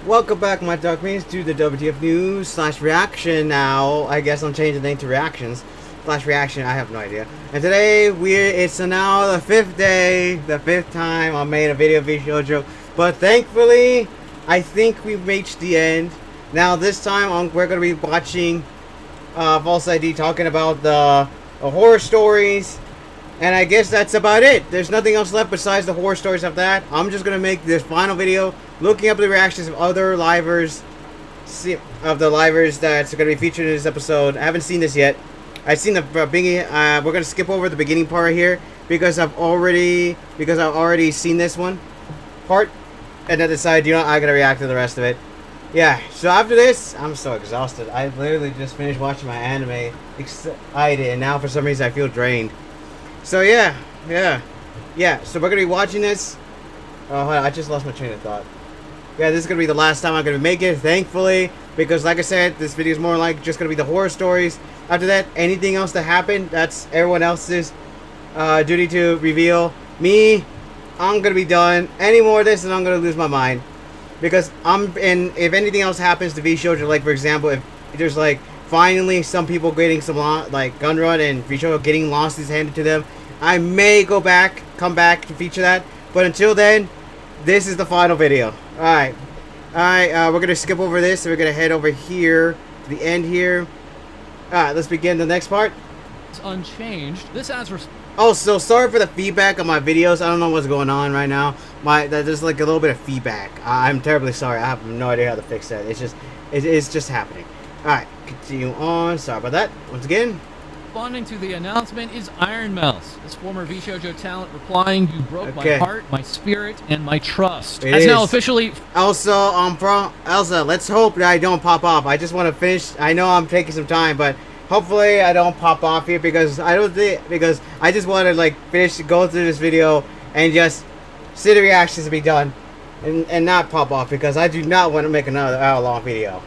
Welcome back, my dark mains, to the WTF news slash reaction. Now, I guess I'm changing the name to reactions slash reaction. I have no idea. And today it's now the fifth day, the fifth time I made a video of Vshojo. But thankfully, I think we've reached the end. Now this time, we're gonna be watching FalseEyeD talking about the horror stories. And I guess that's about it. There's nothing else left besides the horror stories of that. I'm just gonna make this final video looking up the reactions of other livers, that's gonna be featured in this episode. I haven't seen this yet. I've seen the beginning. We're gonna skip over the beginning part right here because I've already seen this one part, and then decided, you know, I gotta react to the rest of it. Yeah. So after this, I'm so exhausted. I literally just finished watching my anime, excited, and now for some reason I feel drained. So yeah. So we're gonna be watching this. Oh, hold on, I just lost my train of thought. Yeah, this is gonna be the last time I'm gonna make it, thankfully, because like I said, this video is more like just gonna be the horror stories. After that, anything else that happened, that's everyone else's duty to reveal. Me, I'm gonna be done. Any more of this, and I'm gonna lose my mind, because if anything else happens to Vshojo, like for example, if there's like finally some people getting some like gun run and Vshojo getting lost is handed to them, I may come back to feature that. But until then, this is the final video. Alright, we're gonna skip over this, so we're gonna head over here to the end here. Alright, let's begin the next part. It's unchanged. This has so sorry for the feedback on my videos. I don't know what's going on right now. There's like a little bit of feedback. I'm terribly sorry. I have no idea how to fix that. It's just happening. Alright, continue on. Sorry about that. Once again. Responding to the announcement is Iron Mouse, this former Vshojo talent, replying, "You broke my heart, my spirit, and my trust." As now officially. Also, Elsa, let's hope that I don't pop off. I just want to finish. I know I'm taking some time, but hopefully I don't pop off here, because I just want to like go through this video and just see the reactions to be done, and not pop off, because I do not want to make another hour-long video.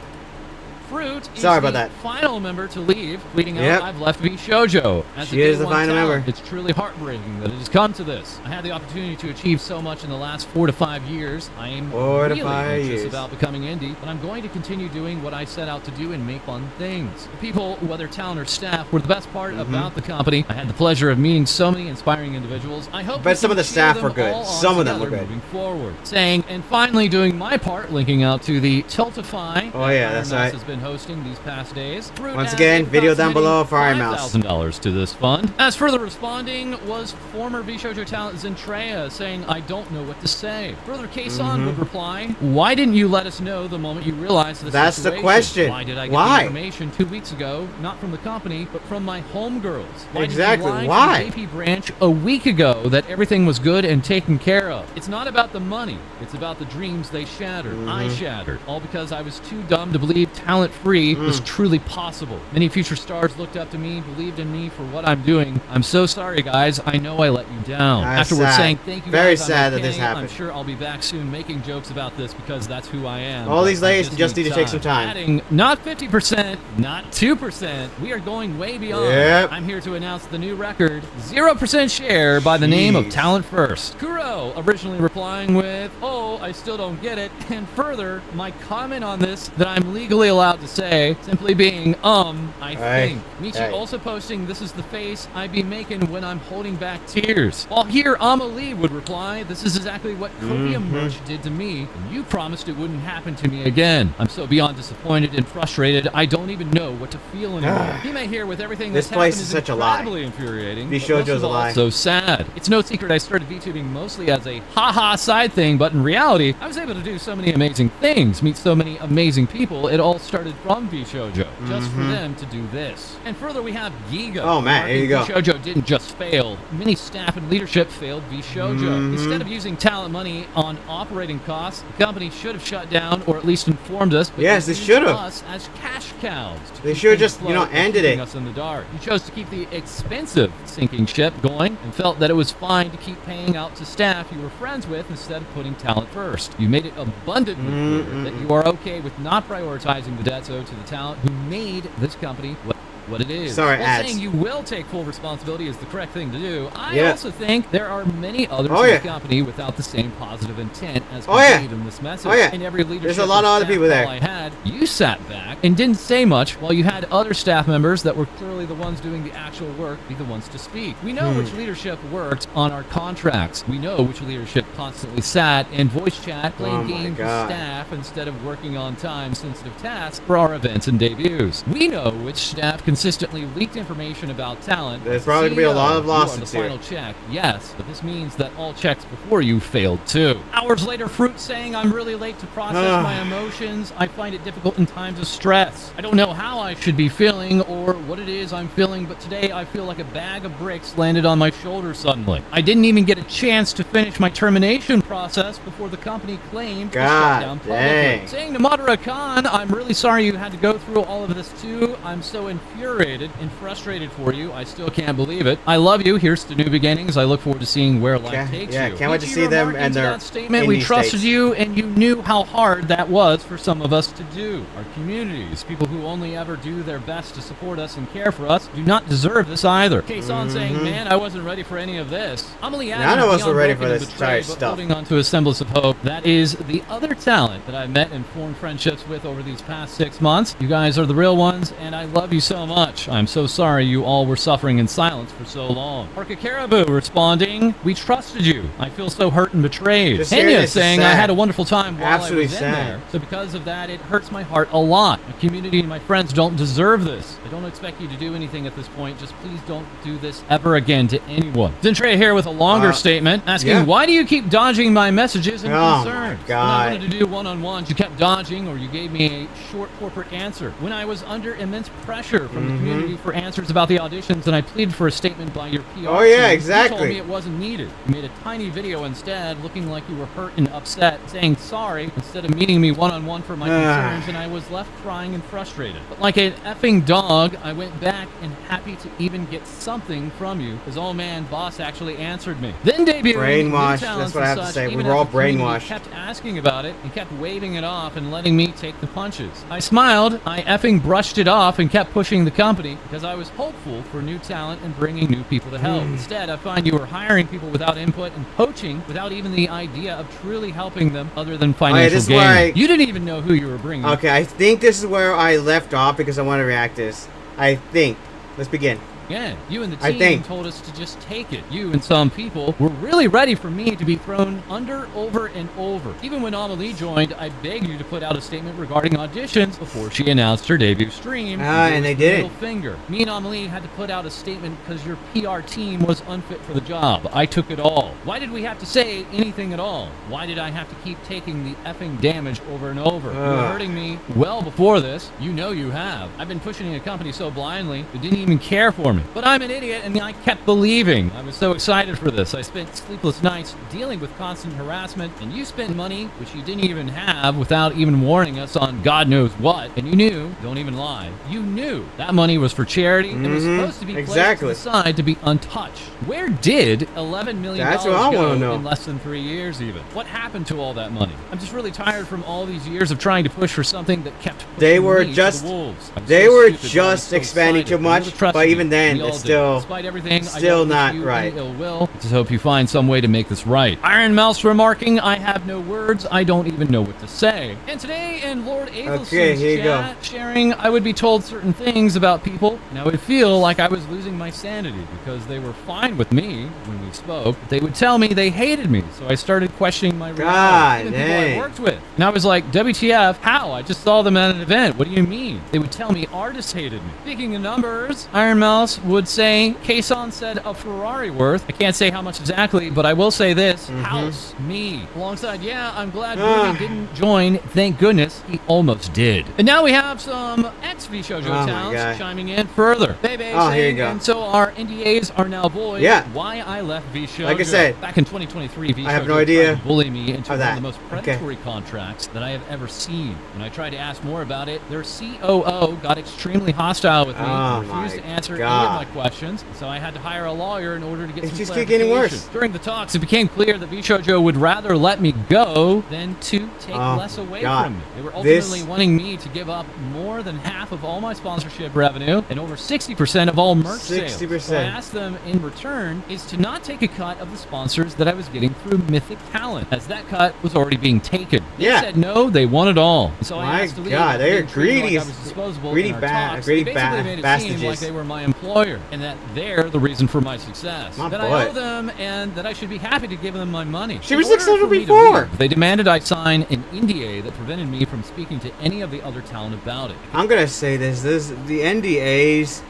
Fruit is Sorry about the that. final member to leave, tweeting out, "I've left Vshojo." She is the final member. It's truly heartbreaking that it has come to this. I had the opportunity to achieve so much in the last 4 to 5 years. I am really anxious about becoming indie, but I'm going to continue doing what I set out to do and make fun things. The people, whether talent or staff, were the best part about the company. I had the pleasure of meeting so many inspiring individuals. I hope but some of the staff were good. Some of them were good. Moving forward. Saying, and finally doing my part, linking out to the Tiltify. Oh yeah, that's right. Has been hosting these past days. Once again, video down below for Iron Mouse. $5,000 to this fund. As further responding was former Vshojo talent Zentreya, saying, "I don't know what to say." Further, Kason would reply, "Why didn't you let us know the moment you realized the situation? That's the question. Why did I get the information 2 weeks ago, not from the company, but from my homegirls? Why exactly. Did you lie to the JP branch a week ago that everything was good and taken care of? It's not about the money. It's about the dreams they shattered. I shattered. All because I was too dumb to believe talent-free was truly possible. Many future stars looked up to me, believed in me for what I'm doing. I'm so sorry, guys. I know I let you down." Afterwards saying, "Thank you, very guys. sad I'm okay. that this happened. I'm sure I'll be back soon making jokes about this because that's who I am. All these ladies just need to take some time." Adding, not 50%, not 2%. We are going way beyond. Yep. I'm here to announce the new record, 0% share by the name of Talent First. Kuro originally replying with, "Oh, I still don't get it." And further, my comment on this that I'm legally allowed to say, simply being, I think. Michi also posting, "This is the face I be making when I'm holding back tears." While here, Amelie would reply, "This is exactly what Korea Merch did to me, and you promised it wouldn't happen to me again. I'm so beyond disappointed and frustrated, I don't even know what to feel anymore." He may hear with everything that's happened is such incredibly infuriating. Vshojo's a lie. So sad. It's no secret I started VTubing mostly as a haha side thing, but in reality, I was able to do so many amazing things, meet so many amazing people. It all started from Vshojo, just for them to do this. And further, we have Giga. Oh man, here you go. Vshojo didn't just fail. Many staff and leadership failed Vshojo. Instead of using talent money on operating costs, the company should have shut down or at least informed us. Yes, they should have. Us as cash cows. They should have just, ended it. Us in the dark. You chose to keep the expensive sinking ship going and felt that it was fine to keep paying out to staff you were friends with instead of putting talent first. You made it abundantly clear that you are okay with not prioritizing the debts owed to the talent who made this company what what it is. Sorry, While ads. saying you will take full responsibility is the correct thing to do, I Yeah. also think there are many others Oh, in yeah. the company without the same positive intent as Oh, yeah. conveyed in this message. Oh, yeah. And every leadership There's a lot of or other staff people there. call I had, you sat back and didn't say much, while you had other staff members that were clearly the ones doing the actual work be the ones to speak. We know which leadership worked on our contracts. We know which leadership constantly sat in voice chat playing Oh my games with God. staff instead of working on time-sensitive tasks for our events and debuts. We know which staff consistently leaked information about talent. There's probably gonna be a lot of CEO, you are lawsuits the here. final check, yes, but this means that all checks before you failed too. Hours later, Fruit saying I'm really late to process my emotions. I find it difficult in times of stress. I don't know how I should be feeling or what it is I'm feeling, but today I feel like a bag of bricks landed on my shoulder suddenly. I didn't even get a chance to finish my termination process before the company claimed to shut God down publicly. dang. Saying to Madara Khan, I'm really sorry you had to go through all of this too. I'm so infuriated and frustrated for you. I still can't believe it. I love you. Here's to new beginnings. I look forward to seeing where life takes Yeah, you. can't wait to Did see you them remark and into their that statement? We indie trusted states. you, and you knew how hard that was for some of us to do. Our communities, people who only ever do their best to support us and care for us, do not deserve this either. Kason saying, man, I wasn't ready for any of this. Amelie None of us were ready for beyond this broken and entire betrayed, but stuff. holding on to a semblance of hope. That is the other talent that I've met and formed friendships with over these past 6 months. You guys are the real ones, and I love you so much. I'm so sorry you all were suffering in silence for so long. Orca Caribou responding, we trusted you. I feel so hurt and betrayed. Just hearing Henya this is saying, I sad. had a wonderful time while Absolutely I was in sad. there. So because of that, it hurts my heart a lot. My community and my friends don't deserve this. I don't expect you to do anything at this point. Just please don't do this ever again to anyone. Zentrea here with a longer statement asking, yeah. why do you keep dodging my messages and Oh my concerns? God. When I wanted to do one-on-ones, you kept dodging or you gave me a short corporate answer. When I was under immense pressure from the community for answers about the auditions and I pleaded for a statement by your PR Oh, yeah, team, exactly. you told me it wasn't needed. You made a tiny video instead looking like you were hurt and upset, saying sorry instead of meeting me one-on-one for my concerns, and I was left crying and frustrated. But like an effing dog, I went back and happy to even get something from you, because oh man, boss actually answered me. Then debuting Brainwashed, new talents that's what I have and to such, say. We even were as all the community brainwashed. kept asking about it and kept waving it off and letting me take the punches. I smiled, I effing brushed it off and kept pushing the company because I was hopeful for new talent and bringing new people to help. Instead, I find you were hiring people without input and poaching without even the idea of truly helping them other than financial this is gain. where I- You didn't even know who you were bringing. Okay, I think this is where I left off because I want to react to this. I think. Let's begin. Yeah, you and the I team think. told us to just take it. You and some people were really ready for me to be thrown under, over, and over. Even when Amelie joined, I begged you to put out a statement regarding auditions before she announced her debut stream. And they gave us the didn't. middle finger. Me and Amelie had to put out a statement because your PR team was unfit for the job. I took it all. Why did we have to say anything at all? Why did I have to keep taking the effing damage over and over? You were hurting me well before this. You know you have. I've been pushing a company so blindly, it didn't even care for me. But I'm an idiot, and I kept believing. I was so excited for this. I spent sleepless nights dealing with constant harassment, and you spent money, which you didn't even have, without even warning us on God knows what. And you knew, don't even lie, you knew that money was for charity. It was supposed to be placed to the side to be untouched. Where did $11 million That's what I go wanna know. in less than 3 years even? What happened to all that money? I'm just really tired from all these years of trying to push for something that kept pushing They were me to just- the wolves. I'm They so were stupid, but I was just so expanding excited. too much, You trusted but me. even then, We all it's did. still- Despite everything, I still don't wish not you right. any ill will. I just hope you find some way to make this right. Iron Mouse remarking, I have no words. I don't even know what to say. And today in Lord Avelson's Okay, here you go. chat, sharing, I would be told certain things about people, and I would feel like I was losing my sanity because they were fine with me when we spoke. But they would tell me they hated me, so I started questioning my reality. Even people I dang. worked with. And I was like, WTF? How? I just saw them at an event. What do you mean? They would tell me artists hated me. Speaking of numbers, Iron Mouse would say, Kason said a Ferrari worth. I can't say how much exactly, but I will say this. House. Me. Alongside, yeah, I'm glad Ruby didn't join. Thank goodness he almost did. And now we have some ex-Vshojo Oh my towns God. chiming in further. Baby Oh, here you saying, go. and so our NDAs are now void. Yeah. Why I left Vshojo. Like I said, back in 2023, Vshojo I have no tried idea to bully me into of one that. of the most Okay. predatory contracts that I have ever seen. When I tried to ask more about it, their COO got extremely hostile with me Oh and refused my to answer God. God. my questions, so I had to hire a lawyer in order to get It some just keeps getting clarification. worse. During the talks, it became clear that Vshojo would rather let me go than to take Oh, less away God. from me. They were This- ultimately wanting me to give up more than half of all my sponsorship revenue and over 60% of all merch sales. 60%. So I asked them in return is to not take a cut of the sponsors that I was getting through Mythic Talent, as that cut was already being taken. They Yeah. said no, they want it all. So I My asked to leave. God, they're being treated greedy like as- I was disposable greedy in our ba- talks. greedy They basically ba- made it bastages. seem like they were my employer and that they're the reason for my success. My that boy. I owe them and that I should be happy to give them my money. She In was order successful for me to before. leave, they demanded I sign an NDA that prevented me from speaking to any of the other talent about it. I'm gonna say this the NDAs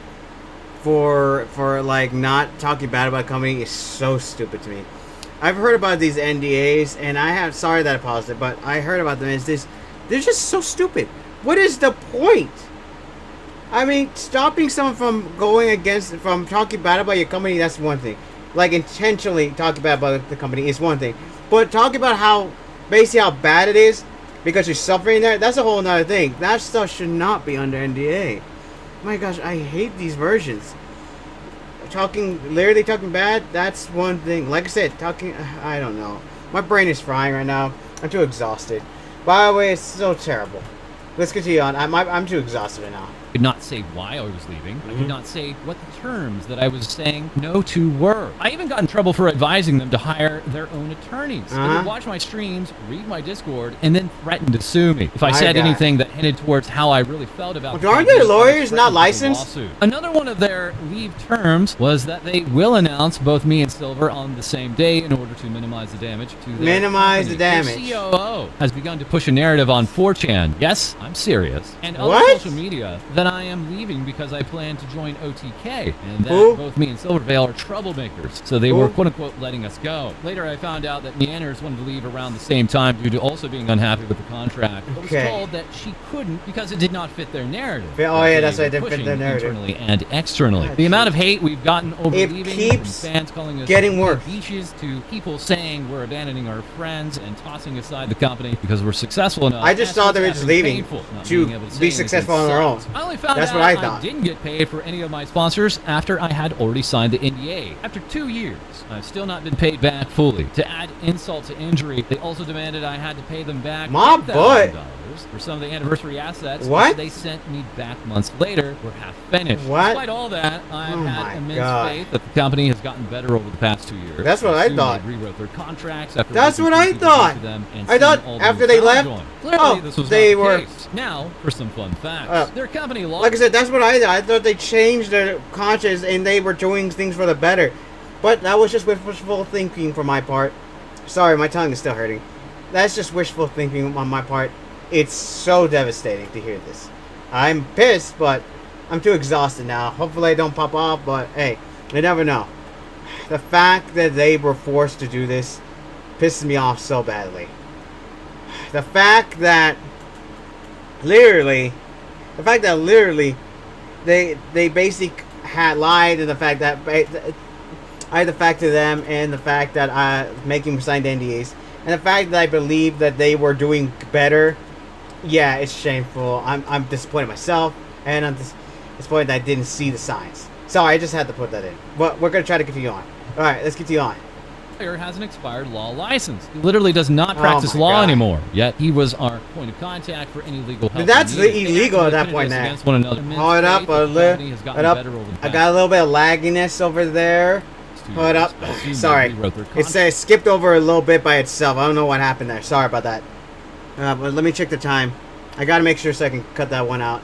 for like not talking bad about a company is so stupid to me. I've heard about these NDAs, and I have sorry that I paused it, but I heard about them. They're just so stupid. What is the point? I mean, stopping someone from talking bad about your company, that's one thing. Like intentionally talking bad about the company is one thing, but talking about how basically how bad it is because you're suffering there, that's a whole nother thing. That stuff should not be under NDA. My gosh, I hate these versions. Literally talking bad, that's one thing. Like I said, I don't know. My brain is frying right now. I'm too exhausted. By the way, it's so terrible. Let's continue on. I'm too exhausted right now. I could not say why I was leaving. I could not say what the terms that I was saying no to were. I even got in trouble for advising them to hire their own attorneys. They would watch my streams, read my Discord, and then threaten to sue me if I My said God. anything that hinted towards how I really felt about Well, aren't company. their lawyers I was not threatened with a licensed? lawsuit. Another one of their leave terms was that they will announce both me and Silver on the same day in order to minimize the damage to their Minimize the company. damage. Their COO has begun to push a narrative on 4chan. Yes, I'm serious. And other What? social media that I am leaving because I plan to join OTK, and that Who? both me and Silvervale are troublemakers, so they Who? were quote-unquote letting us go. Later, I found out that Neanders wanted to leave around the same time due to also being unhappy with the contract, but was Okay. told that she couldn't because it did not fit their narrative. Oh, that yeah, they that's why it were didn't fit pushing their narrative. internally and externally. God, The amount of hate we've gotten over It leaving, keeps from fans calling us getting worse. beaches to people saying we're abandoning our friends and tossing aside the company because we're successful enough. I just thought they were just leaving Painful, not to being able say be anything successful on their own. sucks. I only found That's out what I thought. didn't get paid for any of my sponsors after I had already signed the NDA. After 2 years, I've still not been paid back fully. To add insult to injury, they also demanded I had to pay them back My $10,000 boy. for some of the anniversary assets, What? which they sent me back months later were half finished. What? Despite all that, I've Oh had my immense God. faith that the company has gotten better over the past 2 years. That's what I Soon thought. They rewrote their contracts after That's working what I through people thought. to them and I thought seeing all the after new they talent left- join. Clearly, oh, this was they not the were- case. Now, for some fun facts. Their company law. Like I said, that's what I thought. I thought they changed their conscience and they were doing things for the better. But that was just wishful thinking for my part. Sorry, my tongue is still hurting. That's just wishful thinking on my part. It's so devastating to hear this. I'm pissed, but I'm too exhausted now. Hopefully I don't pop off, but hey, you never know. The fact that they were forced to do this pisses me off so badly. The fact that literally they basically had lied, and the fact that I had the fact to them, and the fact that I making them sign NDAs, and the fact that I believe that they were doing better. Yeah, it's shameful. I'm disappointed myself, and I'm disappointed that I didn't see the signs. Sorry, I just had to put that in. But we're gonna try to continue on. All right, let's continue on. Has an expired law license. He literally does not Oh practice my law God. anymore. Yet he was our point of contact for any legal help. That's we needed. illegal at They that actively point pitted us now. against one another. Hold up, The company has gotten better over the I past got a little bit of lagginess over there. 2 Hold years. up. I assume they Sorry. rewrote their It contract. says skipped over a little bit by itself. I don't know what happened there. Sorry about that. But let me check the time. I gotta make sure so I can cut that one out.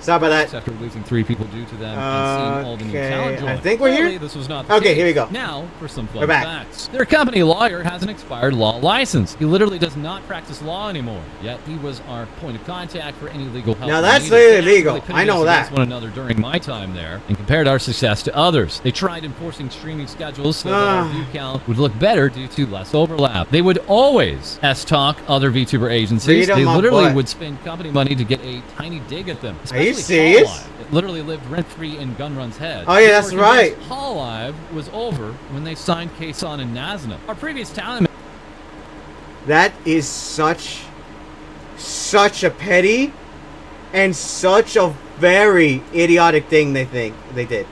Sorry about that. After losing 3 people due to them and seeing all the new Okay, talent join. I think we're here. Clearly, this was not the Okay, case. here we go. Now, for some fun We're back. facts. Their company lawyer has an expired law license. He literally does not practice law anymore. Yet he was our point of contact for any legal help. Now we that's needed. literally They legal. actively I know pitted us that. against one another during my time there and compared our success to others. They tried enforcing streaming schedules so that our view count would look better due to less overlap. They would always S-talk other VTuber agencies. Read 'em, They my literally boy. would spend company money to get a tiny dig at them. Are you Especially serious? FalseEyeD. It literally lived rent-free in Gunrun's head. Oh, yeah, that's They were convinced right. Hololive was over when they signed Kason and Nazna. Our previous talent That is such a petty and such a very idiotic thing they did.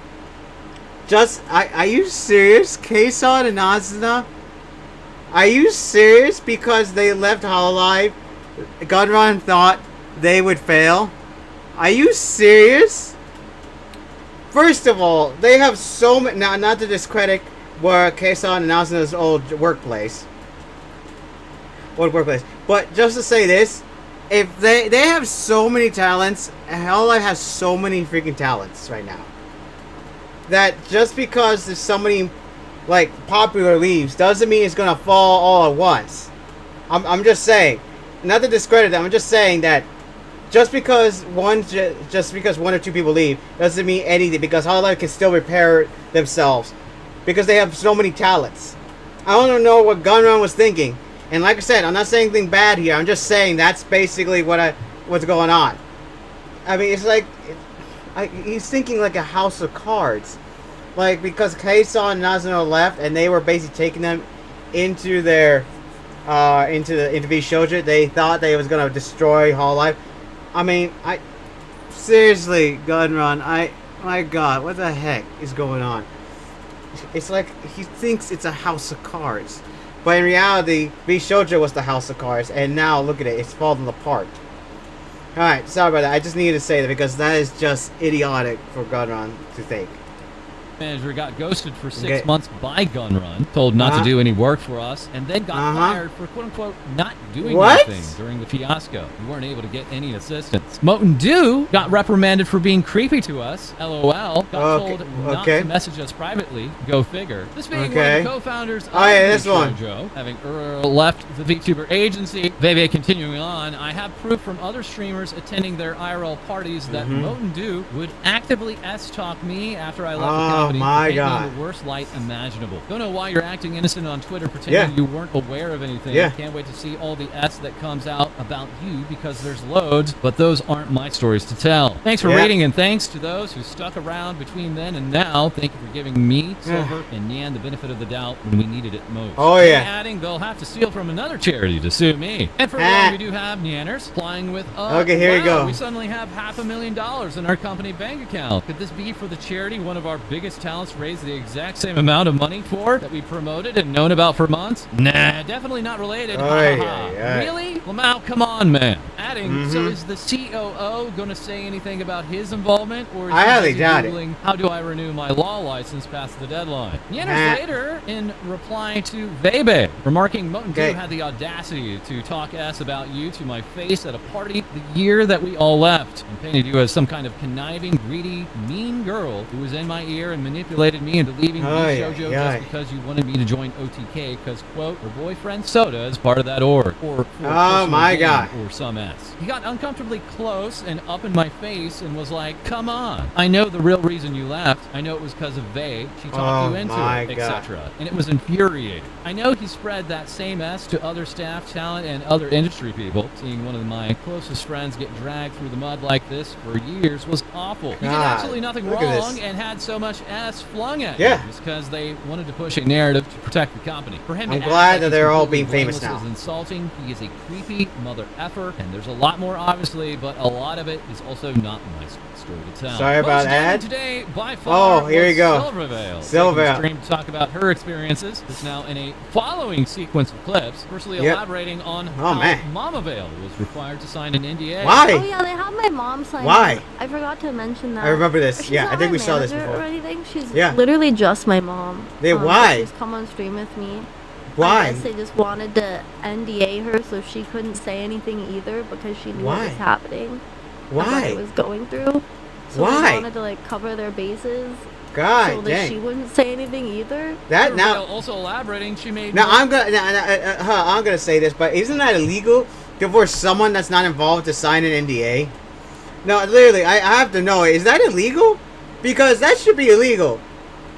Are you serious? Kason and Asuna? Are you serious? Because they left Hololive, Gunrun thought they would fail? Are you serious? First of all, they have so many. Now, not to discredit where Kason and Asuna's old workplace. But just to say this, if they have so many talents, Hololive has so many freaking talents right now. That just because there's somebody like popular leaves doesn't mean it's gonna fall all at once. I'm just saying, not to discredit them. I'm just saying that just because one or two people leave doesn't mean anything, because Hololive can still repair themselves because they have so many talents. I don't know what Gunrun was thinking, and like I said, I'm not saying anything bad here. I'm just saying that's basically what's going on. I mean, it's like he's thinking like a house of cards. Like, because Kason and Nazuno left, and they were basically taking them into their into Vshojo, they thought they was gonna destroy Hololive. I mean, seriously, Gunrun, my God, what the heck is going on? It's like he thinks it's a house of cards, but in reality, Vshojo was the house of cards, and now look at it, it's falling apart. All right, sorry about that. I just needed to say that because that is just idiotic for Gunrun to think. Manager got ghosted for 6 months by Gunrun, told not to do any work for us, and then got fired for quote-unquote not doing anything during the fiasco. We weren't able to get any assistance. Moten Do got reprimanded for being creepy to us, LOL, got told not to message us privately, go figure. This being one of the co-founders of Vshojo, having left the VTuber agency. Veve continuing on, I have proof from other streamers attending their IRL parties that Moten Do would actively S-talk me after I left the company. Oh my God! In the worst light imaginable. Don't know why you're acting innocent on Twitter, pretending you weren't aware of anything. Can't wait to see all the S that comes out about you, because there's loads, but those aren't my stories to tell. Thanks for reading, and thanks to those who stuck around between then and now. Thank you for giving me, Silver, and Nyan the benefit of the doubt when we needed it most. Adding, they'll have to steal from another charity to sue me. And for one, we do have Nyanners flying with here you go. We suddenly have $500,000 in our company bank account. Could this be for the charity one of our biggest talents raised the exact same amount of money for, that we promoted and known about for months? Nah, definitely not related. Really? Lamau, come on, man. Adding, so is the COO going to say anything about his involvement, or is he Googling, how do I renew my law license past the deadline? Yanners later, in reply to Vebe, remarking Moten Do had the audacity to talk S about you to my face at a party the year that we all left, and painted you as some kind of conniving, greedy, mean girl who was in my ear and manipulated me into leaving Vshojo just because you wanted me to join OTK because, quote, her boyfriend Soda is part of that org. Or my God. Or some S. He got uncomfortably close and up in my face and was like, come on. I know the real reason you left. I know it was because of Vey. She talked you into it, etc. And it was infuriating. I know he spread that same S to other staff, talent, and other industry people. Seeing one of my closest friends get dragged through the mud like this for years was awful. He did absolutely nothing wrong and had so much S flung at him just because they wanted to push a narrative to protect the company. For him, I'm glad that they're all being famous now. Is insulting. He is a creepy mother effer, and there's a lot more, obviously, but a lot of it is also not my story to tell. Sorry about that. Today, by far, here you go. Silvervale. Stream to talk about her experiences. It's now in a following sequence of clips, firstly elaborating on how Mama Vale was required to sign an NDA. Why? Oh yeah, they have my mom sign. Why? I forgot to mention that. I remember this. I think we saw this before. Or anything. She's literally just my mom. Why? She's come on stream with me. Why? I guess they just wanted to NDA her so she couldn't say anything either, because she knew what was happening. What it was going through. So they wanted to like cover their bases. So that she wouldn't say anything either. That now also elaborating, she made. Now I'm gonna say this, but isn't that illegal for someone that's not involved to sign an NDA? No, literally, I have to know. Is that illegal? Because that should be illegal.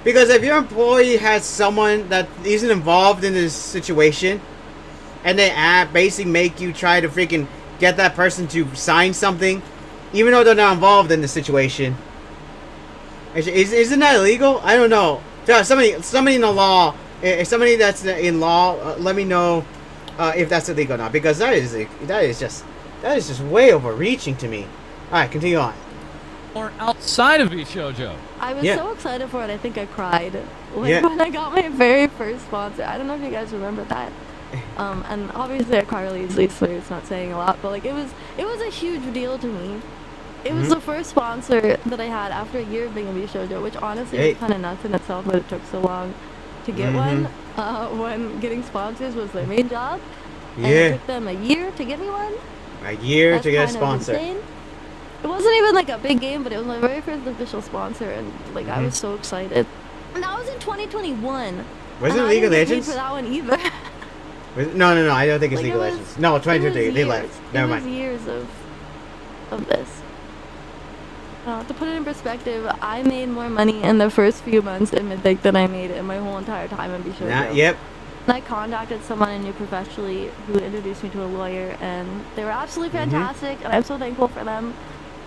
Because if your employee has someone that isn't involved in this situation, and they basically make you try to freaking get that person to sign something, even though they're not involved in the situation, isn't that illegal? I don't know. Somebody in the law, somebody that's in law, let me know if that's illegal or not. Because that is just way overreaching to me. All right, continue on. more outside of Vshojo. I was so excited for it, I think I cried. When I got my very first sponsor. I don't know if you guys remember that. And obviously I cry really easily, so it's not saying a lot, but like it was a huge deal to me. It was the first sponsor that I had after a year of being a Vshojo, which honestly was kind of nuts in itself that it took so long to get one. When getting sponsors was their main job. And it took them a year to get me one. A year to get a sponsor. Insane. It wasn't even like a big game, but it was my very first official sponsor, and like I was so excited. And that was in 2021. Was it League of Legends? For that one either. No. I don't think it's League of Legends. No, 2020. They left. Never mind. It was years of this. To put it in perspective, I made more money in the first few months in Mythic than I made in my whole entire time in Vshojo. Yep. And I contacted someone I knew professionally who introduced me to a lawyer, and they were absolutely fantastic, and I'm so thankful for them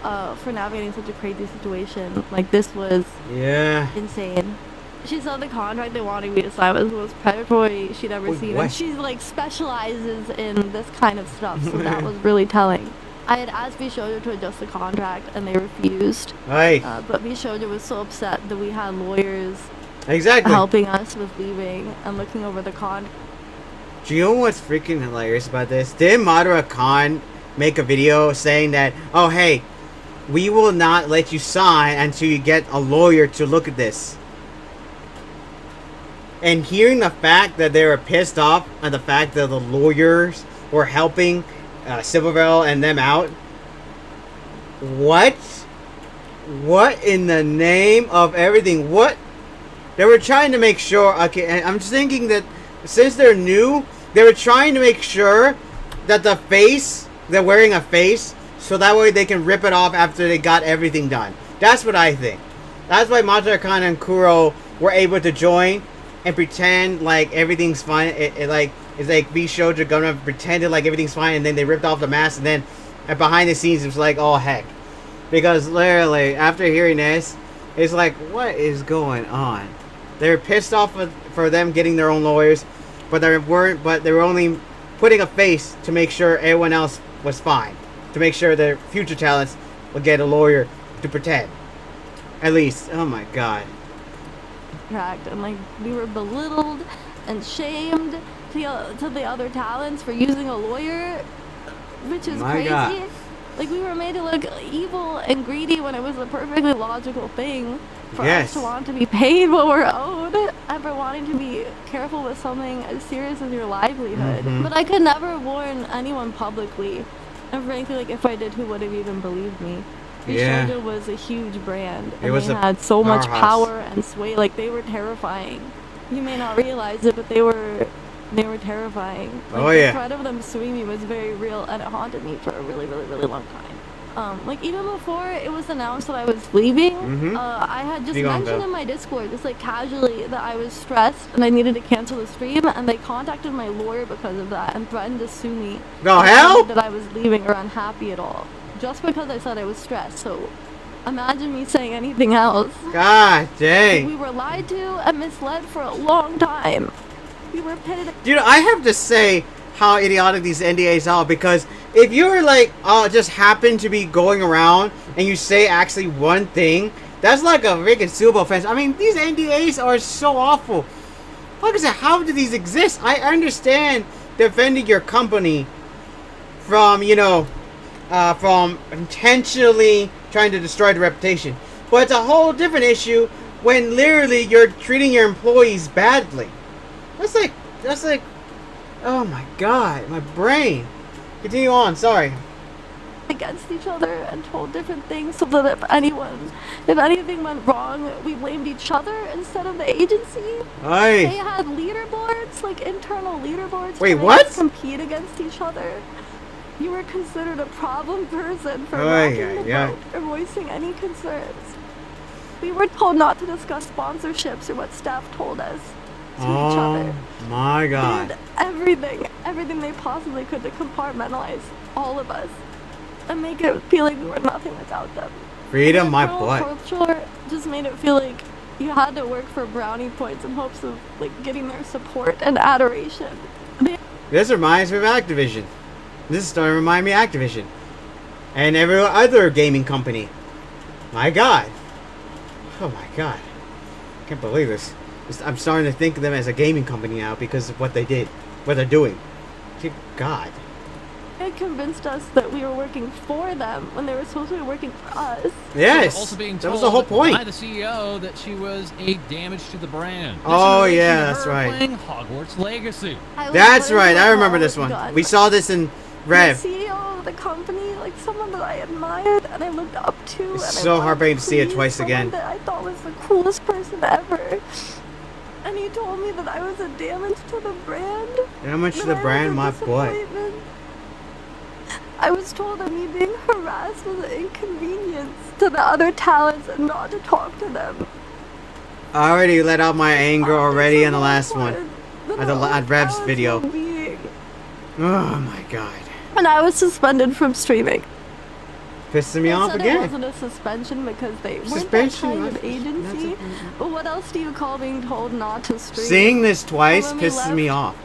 for navigating such a crazy situation. Like, this was insane. She said the contract they wanted me to sign was the most predatory she'd ever seen, and she like specializes in this kind of stuff, so that was really telling. I had asked Vshojo to adjust the contract, and they refused. But Vshojo was so upset that we had lawyers helping us with leaving and looking over the con. Do you know what's freaking hilarious about this? Did Madara Khan make a video saying that, oh hey, we will not let you sign until you get a lawyer to look at this? And hearing the fact that they were pissed off at the fact that the lawyers were helping Silvervale and them out. What in the name of everything? What? They were trying to make sure. Okay, and I'm just thinking that since they're new, they were trying to make sure that the face, they're wearing a face, so that way they can rip it off after they got everything done. That's what I think. That's why Madara Khan and Kuro were able to join and pretend like everything's fine. It's like Vshojo gonna pretended like everything's fine, and then they ripped off the mask, and then behind the scenes it was like, oh heck, because literally after hearing this, it's like, what is going on? They're pissed off for them getting their own lawyers, but they were only putting a face to make sure everyone else was fine, to make sure their future talents would get a lawyer to pretend. At least, oh my god. And like we were belittled and shamed to the other talents for using a lawyer, which is crazy. God. Like, we were made to look evil and greedy when it was a perfectly logical thing for us to want to be paid what we're owed, and for wanting to be careful with something as serious as your livelihood. But I could never warn anyone publicly, and frankly, like, if I did, who would have even believed me? Vshojo was a huge brand, and they had so much power and sway. Like, they were terrifying. You may not realize it, but they were terrifying. Like, the threat of them suing me was very real, and it haunted me for a really, really, really long time. Like, even before it was announced that I was leaving, I had just mentioned in my Discord, just like casually, that I was stressed and I needed to cancel the stream, and they contacted my lawyer because of that and threatened to sue me. That I was leaving or unhappy at all, just because I said I was stressed. So imagine me saying anything else. God dang. We were lied to and misled for a long time. We were pitted. Dude, I have to say how idiotic these NDAs are, because if you're like, just happen to be going around and you say actually one thing, that's like a freaking suable offense. I mean, these NDAs are so awful. Like I said, how do these exist? I understand defending your company from, from intentionally trying to destroy the reputation. But it's a whole different issue when literally you're treating your employees badly. That's like, oh my god, my brain. Continue on, sorry. Against each other and told different things, so that if anything went wrong, we blamed each other instead of the agency. They had leaderboards, like internal leaderboards. Wait, what? Compete against each other. You were considered a problem person for rocking the boat or voicing any concerns. We were told not to discuss sponsorships or what staff told us. To each other. My god. They did everything they possibly could to compartmentalize all of us and make it feel like we were nothing without them. Freedom, my butt. Culture just made it feel like you had to work for brownie points in hopes of like getting their support and adoration. This reminds me of Activision. This is starting to remind me of Activision and every other gaming company. My God. Oh my God. I can't believe this. I'm starting to think of them as a gaming company now because of what they did. What they're doing. Dear God. They convinced us that we were working for them when they were supposed to be working for us. Yes. Also being that told was the whole point. by the CEO that she was a damage to the brand. This Oh, in relation yeah, to that's her right. Playing Hogwarts Legacy. That's right. I remember this one. We saw this in Rev. The CEO of the company, like someone that I admired and I looked up to. It's and so I heartbreaking to see it please twice someone again. that I thought was the coolest person ever. And he told me that I was a damage to the brand. Damage to the brand, my boy. I was told that me being harassed was an inconvenience to the other talents and not to talk to them. I already let out my anger already in the last one. At Rev's video. Oh my God. And I was suspended from streaming. Pissing me off It again. wasn't a suspension because they weren't that kind of agency. But what else do you call being told not to stream? Seeing this twice And when we pisses me off.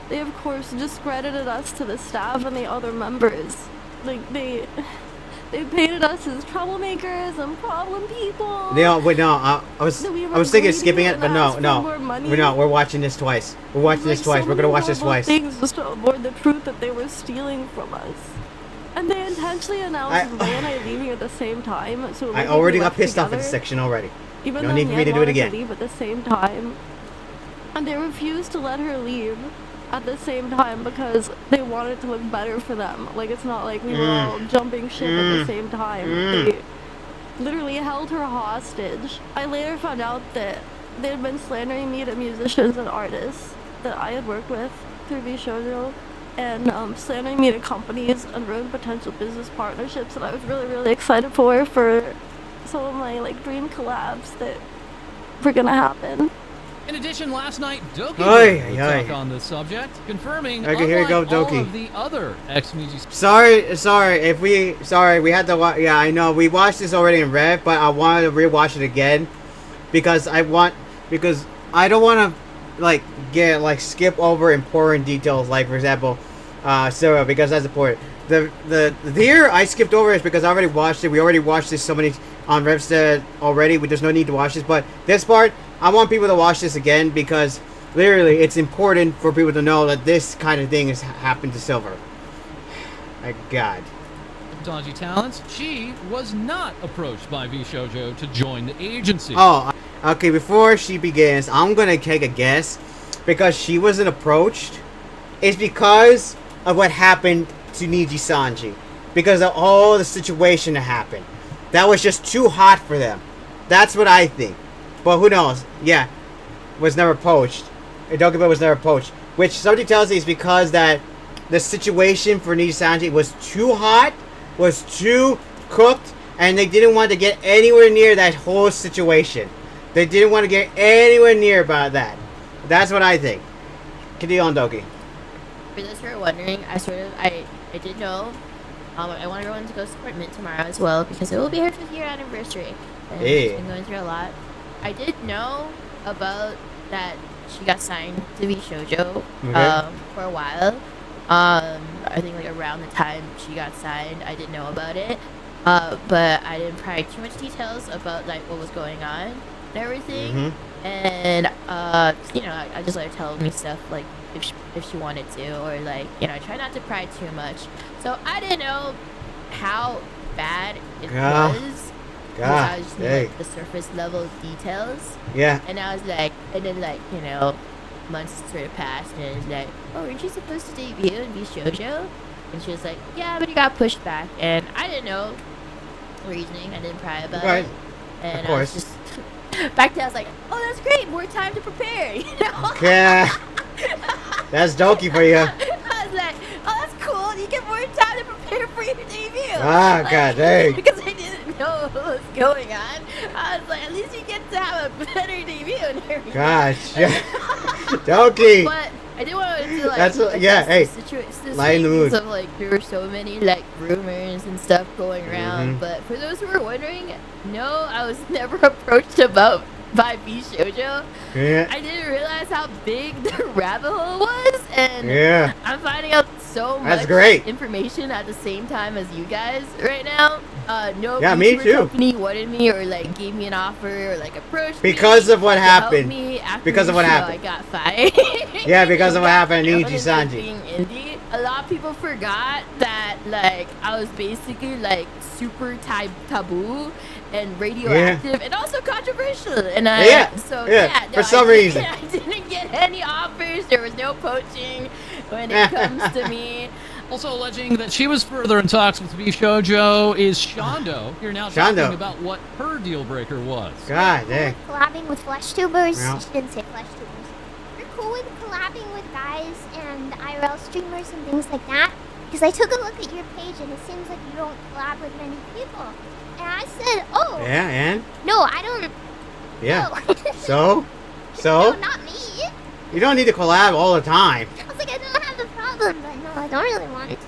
They of course discredited us to the staff and the other members. Like they painted us as troublemakers and problem people. No, wait, no. I was thinking of skipping it, but no. We're watching this twice. We're watching this twice. We're gonna watch this twice. Things just to avoid the truth that they were stealing from us. And they intentionally announced Ray and I leaving at the same time. So I already got pissed off in this section already. Even No need for me to do it again. Leave at the same time, and they refused to let her leave at the same time because they wanted to look better for them. Like it's not like we were all jumping ship at the same time. They literally held her hostage. I later found out that they had been slandering me to musicians and artists that I had worked with through Vshojo, and slandering me to companies and ruined potential business partnerships that I was really, really excited for some of my like dream collabs that were gonna happen. In addition, last night, Doki Oy, talk on this subject, confirming okay, here you go, all Doki. of the other ex-musicians. Sorry, we had to yeah, I know, we watched this already in Rev, but I wanted to rewatch it again, because I don't want to, like, skip over important details, like, for example, Sarah, because that's important. The here I skipped over is because I already watched it, we already watched this so many on Revstead already, there's no need to watch this, but this part, I want people to watch this again because literally it's important for people to know that this kind of thing has happened to Silver. My God. Dodgy talents. She was not approached by Vshojo to join the agency. Oh, okay, before she begins, I'm gonna take a guess because she wasn't approached. It's because of what happened to Niji Sanji. Because of all the situation that happened. That was just too hot for them. That's what I think. But who knows? Yeah, was never poached. Dokiba was never poached. Which somebody tells me is because that the situation for Niji Sanji was too hot, was too cooked, and they didn't want to get anywhere near that whole situation. They didn't want to get anywhere near about that. That's what I think. Continue on, Doki. For those who are wondering, I did know. I want everyone to go support Mint tomorrow as well because it will be her 5th year anniversary. And she's been going through a lot. I did know about that she got signed to Vshojo for a while. I think like around the time she got signed, I did know about it. But I didn't provide too much details about like what was going on and everything. And I just let her tell me stuff like if she wanted to, or like I try not to pry too much. So I didn't know how bad it was. I just knew like, the surface level details. Yeah. And I was like, and then like months sort of passed, and it was like, oh, weren't you supposed to debut in Vshojo? And she was like, yeah, but it got pushed back, and I didn't know reasoning. I didn't pry about it. And of course. I was just back then. I was like, oh, that's great, more time to prepare. Yeah. That's Doki for you. I was like, oh, that's cool. You get more time to prepare for your debut. Ah, like, God dang. Because I didn't know what was going on. I was like, at least you get to have a better debut and everything. Gosh, yeah. Doki. But I did want to like. That's hey. Light in the mood. Of like there were so many like rumors and stuff going around. But for those who were wondering, no, I was never approached by Vshojo. Yeah. I didn't realize how big the rabbit hole was, and I'm finding out so much great information at the same time as you guys right now. no me too. company wanted me or like gave me an offer or like approached because me of what to help happened. me after Because of what the show, happened. I got fired. Yeah, because of what happened in Niji Being Sanji. indie, a lot of people forgot that like I was basically like super taboo and radioactive and also controversial. And for some reason. I didn't get any offers. There was no poaching when it comes to me. Also alleging that she was further in talks with Vshojo is Shondo. You're now talking about what her deal breaker was. God dang. Collabing with flesh tubers. Yeah. She didn't say flesh tubers. We're cool with collabing with guys and IRL streamers and things like that. Because I took a look at your page and it seems like you don't collab with many people. And I said, oh. Yeah, and? No, I don't. Yeah. No. So? No, not me. You don't need to collab all the time. I was like, I don't have a problem, but no, I don't really want to. It's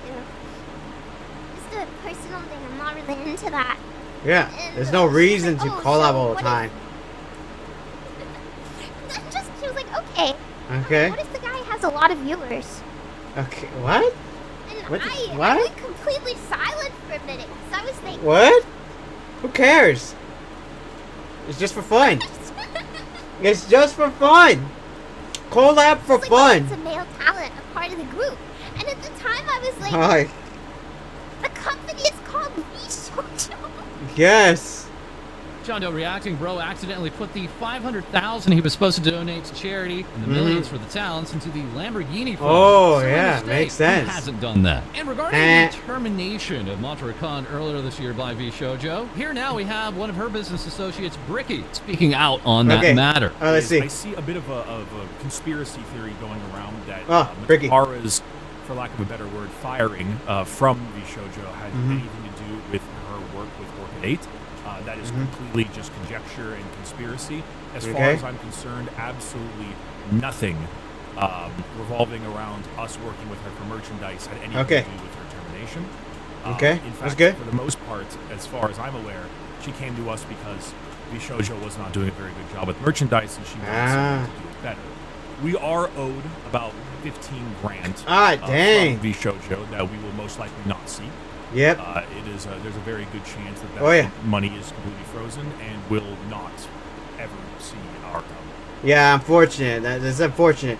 a personal thing. I'm not really into that. Yeah, And there's no reason to like, collab so all the what time. She was like, okay. Okay. What if the guy has a lot of viewers? Okay, what? And What? I went completely silent for a minute because I was thinking. What? Who cares? It's just for fun. It's just for fun. Collab for Like, fun. It's a male talent, a part of the group. And at the time, I was like, Hi. the company is called Vshojo. Yes. Shondo reacting, bro accidentally put the $500,000 he was supposed to donate to charity and the millions for the talents into the Lamborghini fund. Oh, So yeah, mistake. makes sense. He hasn't done that. And regarding the termination of Montreal Khan earlier this year by Vshojo, here now we have one of her business associates, Bricky, speaking out on that matter. Let's see. I see a bit of a conspiracy theory going around that Bricky. Mara's, for lack of a better word, firing from Vshojo had anything to do with her work with Orchid 8. That is completely just conjecture and conspiracy. As far as I'm concerned, absolutely nothing revolving around us working with her for merchandise had anything to do with her termination. In fact, for the most part, as far as I'm aware, she came to us because Vshojo was not doing a very good job with merchandise and she wanted someone to do it better. We are owed about $15,000 from Vshojo that we will most likely not see. Yep. There's a very good chance that money is completely frozen and will not ever see our company. Yeah, unfortunate. That's unfortunate.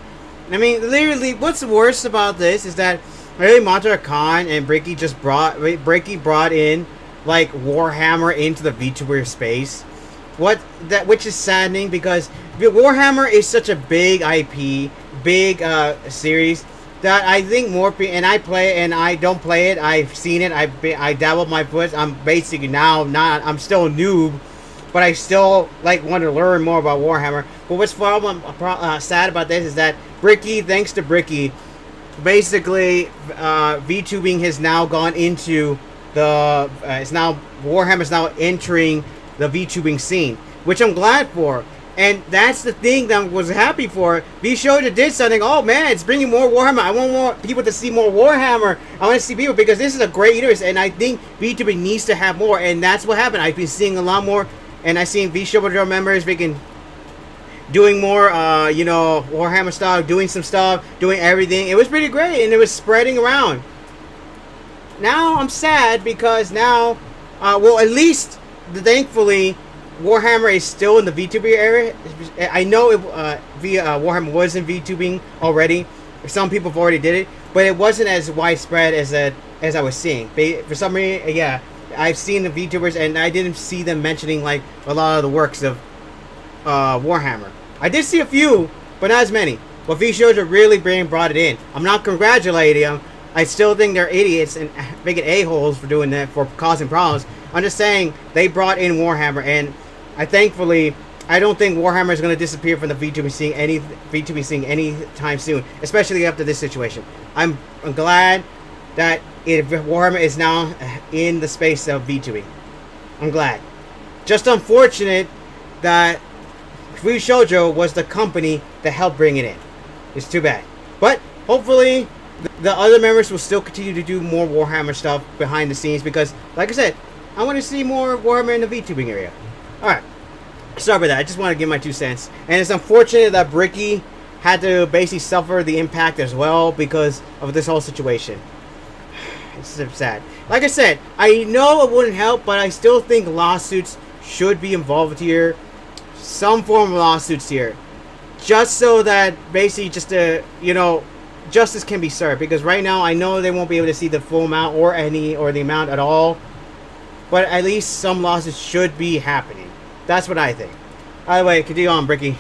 I mean, literally, what's worse about this is that really Montreal Khan and Bricky brought in like Warhammer into the VTuber space. Which is saddening because Warhammer is such a big IP, big series. That I think more people, and I play and I don't play it. I've seen it. I dabbled my foot. I'm basically I'm still a noob, but I still want to learn more about Warhammer. But what's sad about this is that Bricky, thanks to Bricky, basically VTubing has now gone into the. Warhammer's now entering the VTubing scene, which I'm glad for. And that's the thing that I was happy for. Vshojo did something. Oh man, it's bringing more Warhammer. I want more people to see more Warhammer. I want to see people because this is a great universe, and I think VTubing needs to have more. And that's what happened. I've been seeing a lot more, and I've seen Vshojo members doing more, Warhammer stuff, doing some stuff, doing everything. It was pretty great, and it was spreading around. Now I'm sad because now, at least thankfully, Warhammer is still in the VTuber area. I know Warhammer was in VTubing already. Some people have already did it, but it wasn't as widespread as I was seeing. For some reason, yeah, I've seen the VTubers, and I didn't see them mentioning a lot of the works of Warhammer. I did see a few, but not as many. But Vshojo really brought it in. I'm not congratulating them. I still think they're idiots and making a-holes for doing that, for causing problems. I'm just saying they brought in Warhammer, and I don't think Warhammer is going to disappear from the VTubing scene anytime soon, especially after this situation. I'm glad that Warhammer is now in the space of VTubing. I'm glad. Just unfortunate that Vshojo was the company that helped bring it in. It's too bad. But hopefully the other members will still continue to do more Warhammer stuff behind the scenes because, like I said, I want to see more Warhammer in the VTubing area. Alright. Sorry about that. I just want to give my 2 cents. And it's unfortunate that Bricky had to basically suffer the impact as well because of this whole situation. it's sad. Like I said, I know it wouldn't help, but I still think lawsuits should be involved here. Some form of lawsuits here. Just so that basically just justice can be served. Because right now I know they won't be able to see the full amount or the amount at all. But at least some lawsuits should be happening. That's what I think. By the way, continue on, Bricky.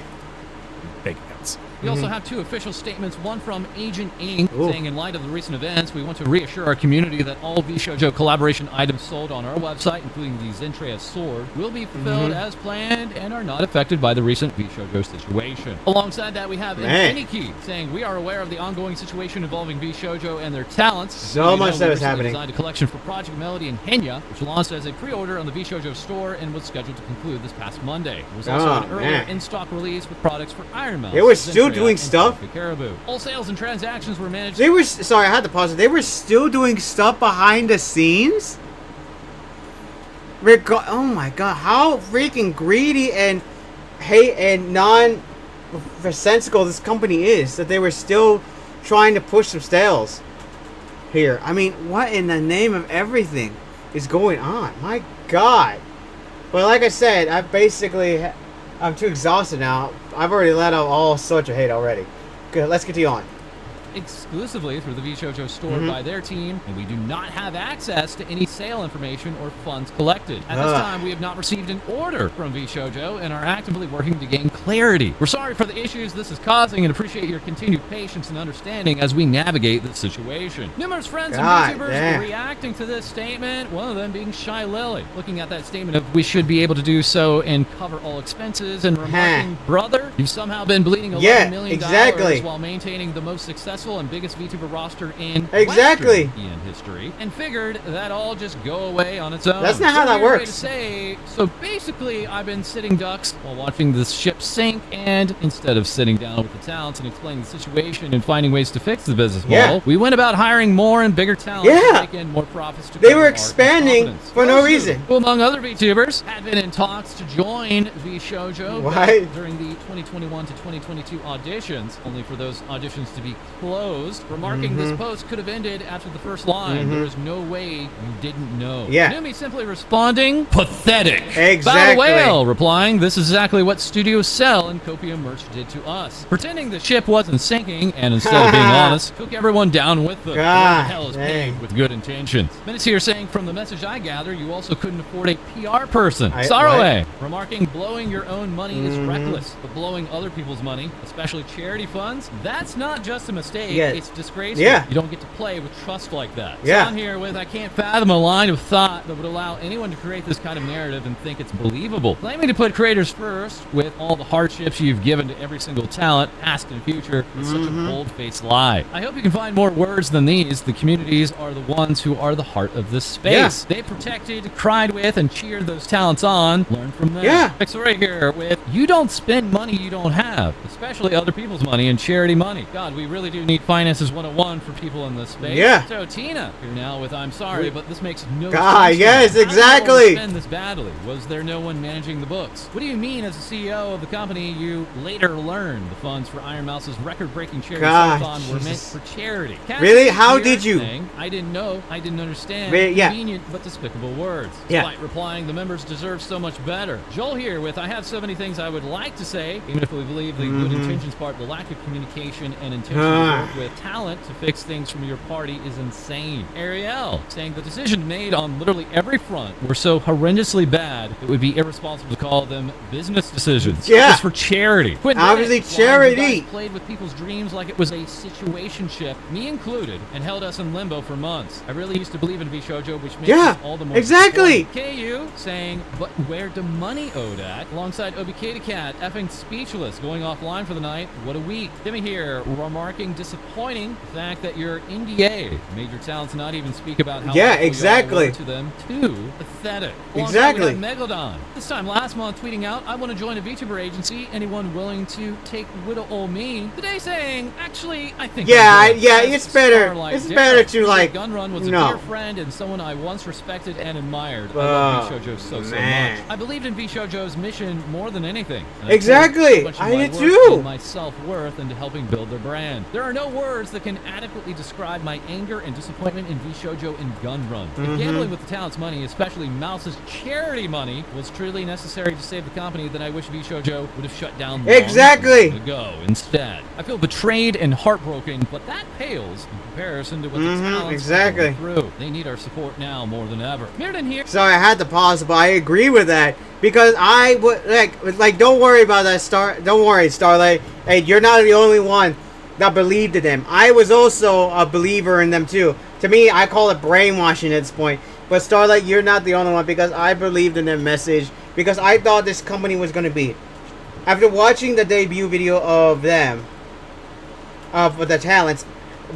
Thank you, Counts. We also have 2 official statements, one from Agent Inc. Ooh. saying in light of the recent events, we want to reassure our community that all Vshojo collaboration items sold on our website, including the Zentreya sword, will be fulfilled as planned and are not affected by the recent Vshojo situation. Alongside that, we have Infinity saying we are aware of the ongoing situation involving Vshojo and their talents. So much that was happening. Designed a collection for Project Melody and Henya, which launched as a pre-order on the Vshojo store and was scheduled to conclude this past Monday. There was also an earlier in-stock release with products for Iron Mouse. They were still doing stuff. Caribou. All sales and transactions were managed. They were sorry, I had to pause it. They were still doing stuff behind the scenes. Oh my god, how freaking greedy and non-sensical this company is that they were still trying to push some sales here. I mean, what in the name of everything is going on? My god. But like I said, I'm too exhausted now. I've already let out all sorts of hate already. Good, let's continue on. Exclusively through the Vshojo store by their team, and we do not have access to any sale information or funds collected. At this time, we have not received an order from Vshojo and are actively working to gain clarity. We're sorry for the issues this is causing and appreciate your continued patience and understanding as we navigate this situation. Numerous friends and YouTubers were reacting to this statement, one of them being Shy Lily. Looking at that statement of we should be able to do so and cover all expenses and remarking, brother, you've somehow been bleeding $11 million while maintaining the most successful and biggest VTuber roster in Western EN history, and figured that all just go away on its own. That's not how that works. So basically, I've been sitting ducks while watching this ship sink, and instead of sitting down with the talents and explaining the situation and finding ways to fix the business model, we went about hiring more and bigger talent to take in more profits. They were expanding for no reason. Who, among other VTubers, had been in talks to join Vshojo during the 2021 to 2022 auditions, only for those auditions to be closed, remarking this post could have ended after the first line. There is no way you didn't know. Numi simply responding, pathetic. Battle Whale replying, this is exactly what Studio Cell and Copium Merch did to us. Pretending the ship wasn't sinking, and instead of being honest, took everyone down with them. What the hell is paid with good intentions? Minutes here saying, from the message I gather, you also couldn't afford a PR person. Saroe remarking, blowing your own money is reckless, but blowing other people's money, especially charity funds, that's not just a mistake. It's disgraceful. You don't get to play with trust like that. Down here with I can't fathom a line of thought that would allow anyone to create this kind of narrative and think it's believable. Claiming to put creators first with all the hardships you've given to every single talent, past and future, is such a bold-faced lie. I hope you can find more words than these. The communities are the ones who are the heart of this space. They protected, cried with, and cheered those talents on. Learn from them. Fix right here with, you don't spend money you don't have, especially other people's money and charity money. God, we really do need Finances 101 for people in this space. So Tina, here now with I'm sorry, but this makes no sense. Yes, exactly. How did you spend this badly? Was there no one managing the books? What do you mean, as a CEO of the company, you later learned the funds for Iron Mouse's record-breaking charity subathon were meant for charity? Really? How did you? Saying, I didn't know. I didn't understand. Convenient but despicable words. Despite replying, the members deserve so much better. Joel here with I have so many things I would like to say, even if we believe the good intentions part, the lack of communication and intention to work with talent to fix things from your party is insane. Ariel saying the decision made on literally every front were so horrendously bad it would be irresponsible to call them business decisions. Just for charity. Obviously charity. Played with people's dreams like it was a situationship, me included, and held us in limbo for months. I really used to believe in Vshojo, which makes it all the more KU saying, but where the money owed at? Alongside OBK Cat, effing speechless, going offline for the night. What a week. Timmy here, remarking disappointing the fact that your NDA made your talents not even speak about how were to them. Too pathetic. Megalodon. This time last month tweeting out, I want to join a VTuber agency. Anyone willing to take widow old me? Today saying, actually, I think it's better. It's better to like Gunrun was a dear friend and someone I once respected and admired. I love Vshojo so much. I believed in Vshojo's mission more than anything. I did too. in my self-worth into helping build their brand. There are no words that can adequately describe my anger and disappointment in Vshojo and Gun Run. If gambling with the talent's money, especially Mouse's charity money, was truly necessary to save the company, then I wish Vshojo would have shut down long ago. Instead, I feel betrayed and heartbroken, but that pales in comparison to what the talent's going through. They need our support now more than ever. Mirrodin here. Sorry, I had to pause, but I agree with that because I would like. Don't worry about that, Don't worry, Starlight. Hey, you're not the only one that believed in them. I was also a believer in them too. To me, I call it brainwashing at this point. But Starlight, you're not the only one because I believed in their message because I thought this company was going to be. After watching the debut video of them, of the talents,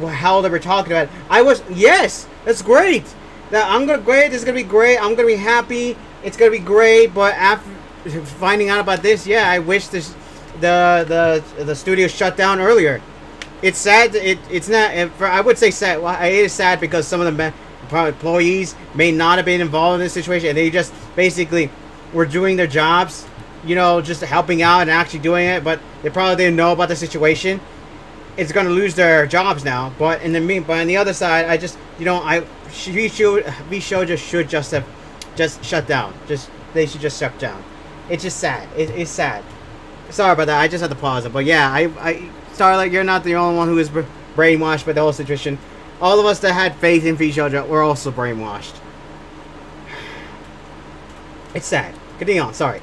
how they were talking about it, I was, yes, that's great. This is gonna be great. I'm gonna be happy. It's gonna be great. But after finding out about this, yeah, I wish the studio shut down earlier. It's sad. It's not. I would say sad. Well, it is sad because some of the employees may not have been involved in this situation, and they just basically were doing their jobs, you know, just helping out and actually doing it. But they probably didn't know about the situation. It's gonna lose their jobs now. But on the other side, I just, you know, Vshojo should just have shut down. They should just shut down. It's just sad. It's sad. Sorry about that. I just had to pause it. But yeah, Starlight, you're not the only one who is brainwashed by the whole situation. All of us that had faith in Vshojo were also brainwashed. It's sad. Continue on. Sorry.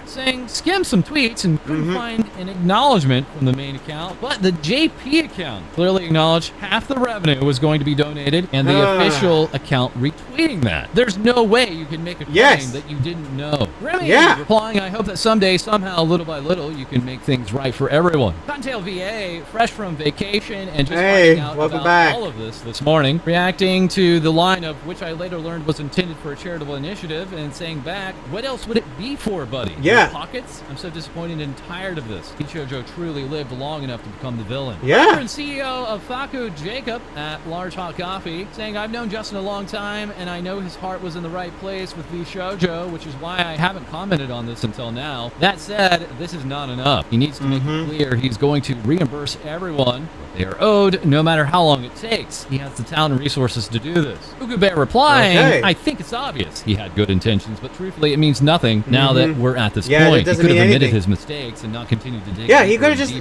Saying skimmed some tweets and couldn't find an acknowledgement from the main account, but the JP account clearly acknowledged half the revenue was going to be donated, and the official account retweeting that. There's no way you can make a claim that you didn't know. Remy replying, I hope that someday, somehow, little by little, you can make things right for everyone. Cottontail VA, fresh from vacation and just finding out about all of this morning, reacting to the line of which I later learned was intended for a charitable initiative, and saying back, what else would it be for, buddy? Yeah. Pockets? I'm so disappointed and tired of this. Vshojo truly lived long enough to become the villain. Yeah. And CEO of Faku Jacob at Large Hot Coffee saying, I've known Justin a long time and I know his heart was in the right place with Vshojo, which is why I haven't commented on this until now. That said, this is not enough. He needs to make it clear he's going to reimburse everyone what they are owed, no matter how long it takes. He has the talent and resources to do this. Ugu Bear replying, I think it's obvious he had good intentions, but truthfully it means nothing now that we're at this point. He could have admitted his mistakes and not continued to dig. Yeah, he could have just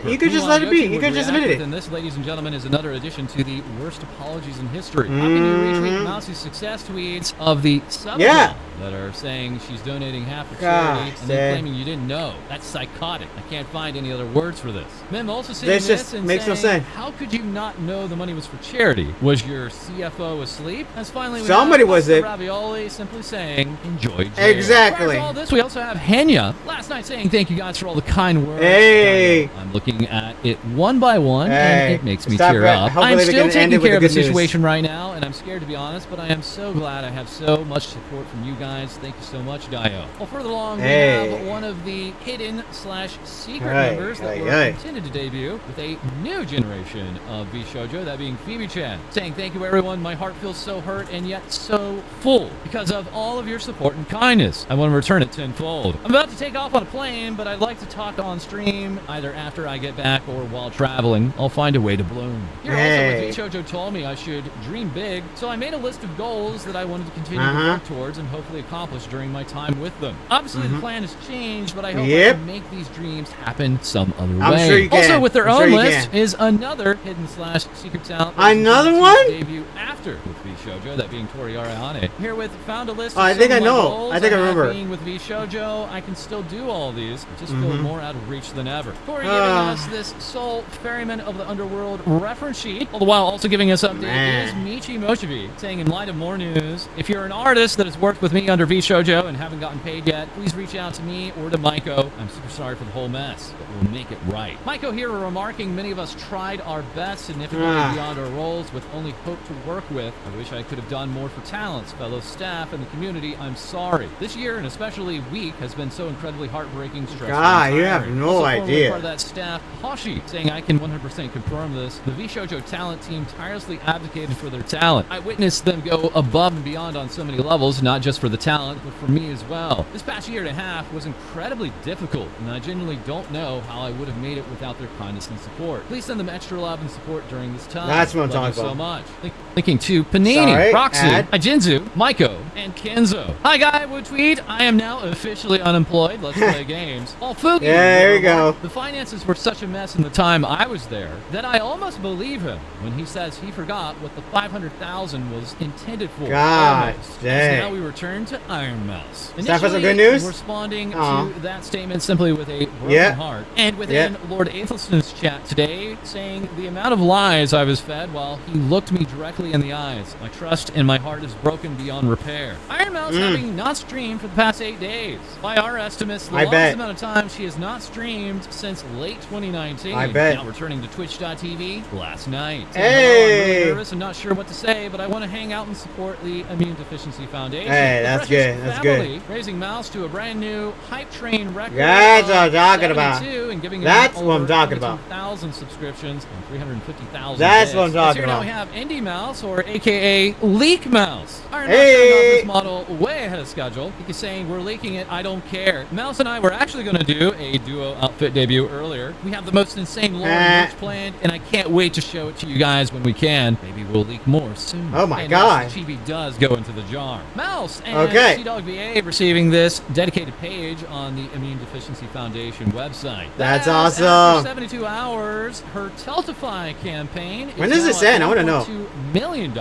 let it be. He could have just admitted it. And this, ladies and gentlemen, is another addition to the worst apologies in history. How can you retweet Mousie's success tweets of the sub that are saying she's donating half of charity and then claiming you didn't know? That's psychotic. I can't find any other words for this. Mim also saying this and makes saying, no sense. how could you not know the money was for charity? Was your CFO asleep? As finally we somebody have was it. Ravioli simply saying, enjoy jail. Exactly. All this, we also have Henya last night saying thank you guys for all the kind words. Hey. I'm looking at it one by one and it makes me tear up. I'm still taking care of the situation right now and I'm scared to be honest, but I am so glad I have so much support from you guys. Thank you so much, Dio. Well, further along, we have one of the hidden/secret members that were intended to debut with a new generation of Vshojo, that being Phoebe-chan, saying thank you everyone. My heart feels so hurt and yet so full because of all of your support and kindness. I want to return it tenfold. I'm about to take off on a plane, but I'd like to talk on stream either after I get back or while traveling. I'll find a way to bloom. Here also, what Vshojo told me I should dream big, so I made a list of goals that I wanted to continue to work towards and hopefully accomplish during my time with them. Obviously, the plan has changed, but I hope I can make these dreams happen some other way. I'm sure you can. Also, with their own list is another hidden/secret talent. Another one? Debut after with Vshojo, that being Tori Arahane. Herewith found a list. I think I know. I think I remember. Being with Vshojo, I can still do all these. I just feel more out of reach than ever. Tori giving us this Soul Ferryman of the Underworld reference sheet, all the while also giving us update is Michi Moshevi, saying in light of more news, if you're an artist that has worked with me under Vshojo and haven't gotten paid yet, please reach out to me or to Maiko. I'm super sorry for the whole mess, but we'll make it right. Maiko here remarking, many of us tried our best significantly beyond our roles with only hope to work with. I wish I could have done more for talents, fellow staff, and the community. I'm sorry. This year, and especially week, has been so incredibly heartbreaking, stressful. God, you have no also, idea. Part of that staff, Hoshi, saying I can 100% confirm this. The Vshojo talent team tirelessly advocated for their talent. I witnessed them go above and beyond on so many levels, not just for the talent, but for me as well. This past year and a half was incredibly difficult, and I genuinely don't know how I would have made it without their kindness and support. Please send them extra love and support during this time. That's what I'm Love talking you about. so much. Linking to Panini, Sorry, Roxy, ad. Ajinzu, Maiko, and Kenzo. Hi, guy, would tweet. I am now officially unemployed. Let's play games. All Fugi. Yeah, there you go. The finances were such a mess in the time I was there that I almost believe him when he says he forgot what the $500,000 was intended for. God Almost. dang. So now we return to Iron Mouse. Is that for some Initially, good news? Responding Aw. to that statement simply with a broken Yeah. heart. And within Lord Athelston's chat today, saying the amount of lies I was fed while he looked me directly in the eyes. My trust and my heart is broken beyond repair. Iron Mouse having not streamed for the past 8 days. By our estimates, the I longest bet. amount of time she has not streamed since late 2019. I bet. Now returning to Twitch.tv last night. Hey. I'm really nervous and not sure what to say, but I want to hang out and support the Immune Deficiency Foundation. Hey, The that's precious good, that's family, raising Mouse to a brand new hype train record. That's what I'm of talking about. 72 and giving him That's what I'm over talking about. 22,000 subscriptions and 350,000 That's bits. what I'm talking Here now about. we have Indie Mouse, or AKA Leak Mouse. Iron Mouse Hey. started off this model way ahead of schedule. He keeps saying, we're leaking it, I don't care. Mouse and I were actually going to do a duo outfit debut earlier. We have the most insane lore and merch planned, and I can't wait to show it to you guys when we can. Maybe we'll leak more soon. Oh my and God. Mouse, the chibi does go into the jar. Mouse and Okay. Sea-Dog VA receiving this dedicated page on the Immune Deficiency Foundation website. That's After awesome. 72 hours, her Teltify campaign When is does this now at end? I wanna know. $1.2 million.